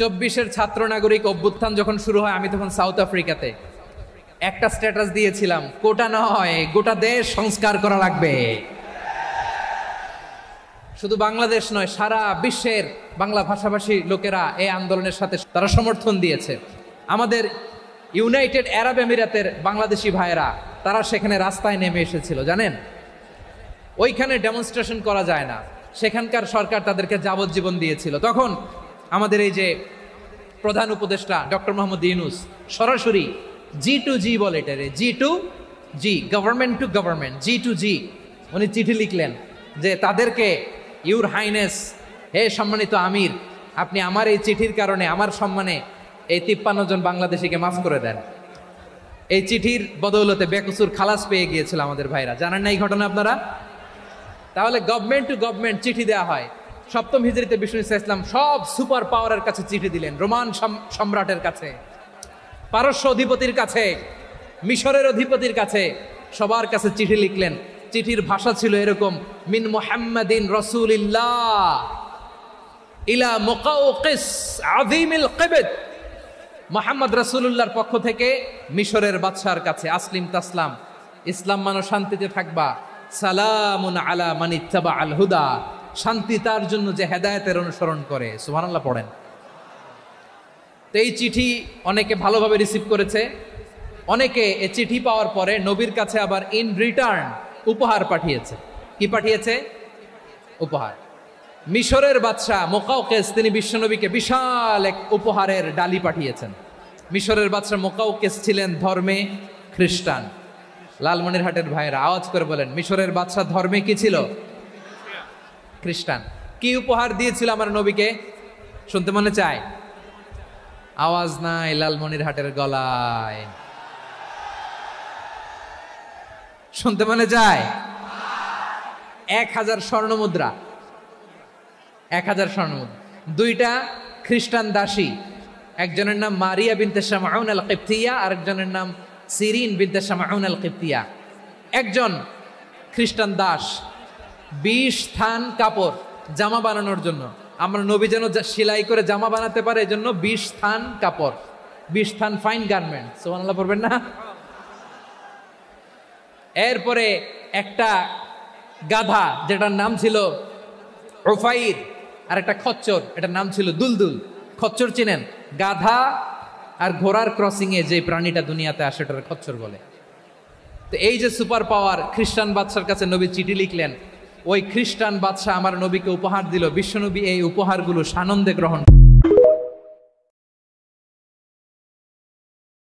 24-এর ছাত্র নাগরিক অভ্যুত্থান যখন শুরু হয়, আমি তখন সাউথ আফ্রিকাতে একটা স্ট্যাটাস দিয়েছিলাম, কোটা নয় গোটা দেশ সংস্কার করা লাগবে। শুধু বাংলাদেশ নয়, সারা বিশ্বের বাংলা ভাষাভাষী লোকেরা এই আন্দোলনের সাথে তারা সমর্থন দিয়েছে। আমাদের ইউনাইটেড আরব আমিরাতের বাংলাদেশি ভাইয়েরা তারা সেখানে রাস্তায় নেমে এসেছিল, জানেন? ওইখানে ডেমনস্ট্রেশন করা যায় না, সেখানকার সরকার তাদেরকে যাবজ্জীবন দিয়েছিল। তখন আমাদের এই যে প্রধান উপদেষ্টা ডক্টর মোহাম্মদ ইউনূস সরাসরি G2G বলে, এটারে G2G, government to government, G2G, উনি চিঠি লিখলেন যে তাদেরকে, ইউর হাইনেস, হে সম্মানিত আমির, আপনি আমার এই চিঠির কারণে আমার সম্মানে এই 53 জন বাংলাদেশিকে মাফ করে দেন। এই চিঠির বদৌলতে বেকসুর খালাস পেয়ে গিয়েছিল আমাদের ভাইরা, জানেন না এই ঘটনা আপনারা? তাহলে গভর্নমেন্ট টু গভর্নমেন্ট চিঠি দেওয়া হয়। সপ্তম হিজরিতে বিষ্ণু ইসলাম সব সুপার পাওয়ারের কাছে চিঠি দিলেন, রোমান সম্রাটের কাছে, পারস্য অধিপতির কাছে, মিশরের অধিপতির কাছে, সবার কাছে চিঠি লিখলেন। চিঠির ভাষা ছিল এরকম, মিন মুহাম্মাদিন রাসূলিল্লাহ ইলা মুকাউকিস আযীমিল কিবত, মুহাম্মদ রাসূলুল্লাহর পক্ষ থেকে মিশরের বাদশার কাছে, আসলিম তাসলাম, ইসলাম মানো শান্তিতে থাকবা, সালামুন আলা মান ইত্তাবা আল হুদা, শান্তি তার জন্য যে হেদায়েতের অনুসরণ করে। সুবহানাল্লাহ পড়েন। তো এই চিঠি অনেকে ভালোভাবে রিসিভ করেছে, অনেকে এই চিঠি পাওয়ার পরে নবীর কাছে আবার ইন রিটার্ন উপহার পাঠিয়েছে। কি পাঠিয়েছে? উপহার। মিশরের বাদশাহ মুকাউকিস তিনি বিশ্বনবীকে বিশাল এক উপহারের ডালি পাঠিয়েছেন। মিশরের বাদশাহ মুকাউকিস ছিলেন ধর্মে খ্রিস্টান। লালমনিরহাটের ভাইয়েরা আওয়াজ করে বলেন, মিশরের বাদশাহ ধর্মে কি ছিল? খ্রিস্টান। কি উপহার দিয়েছিল আমার নবীকে? শুনতে মনে চায়? আওয়াজ নাই লালমনিরহাটের গলায়, শুনতে মনে যায়? 1000 স্বর্ণ মুদ্রা, 1000 স্বর্ণ মুদ্রা। 2টা খ্রিস্টান দাসী, একজনের নাম মারিয়া বিনতে শামউন আল কিবতিয়া, আরেকজনের নাম সিরিন বিনতে শামউন আল কিবতিয়া। একজন খ্রিস্টান দাস 20 থান কাপড় জামা বানানোর জন্য, আমরা নবী যেন সেলাই করে জামা বানাতে পারে এজন্য 20 থান কাপড়, 20 থান ফাইন গার্মেন্ট। সুবহানাল্লাহ পড়বেন না? এরপরে একটা গাধা যেটার নাম ছিল উফাইর, আর একটা খচ্চর, এটার নাম ছিল দুলদুল। খচ্চর চিনেন? গাধা আর ঘোড়ার ক্রসিং এ যে প্রাণীটা দুনিয়াতে আসে ওটার খচ্চর বলে। তো এই যে সুপার পাওয়ার খ্রিস্টান বাদশার কাছে নবী চিঠি লিখলেন, ওই খ্রিস্টান বাদশা আমার নবীকে উপহার দিল। বিশ্বনবী এই উপহারগুলো সানন্দে গ্রহণ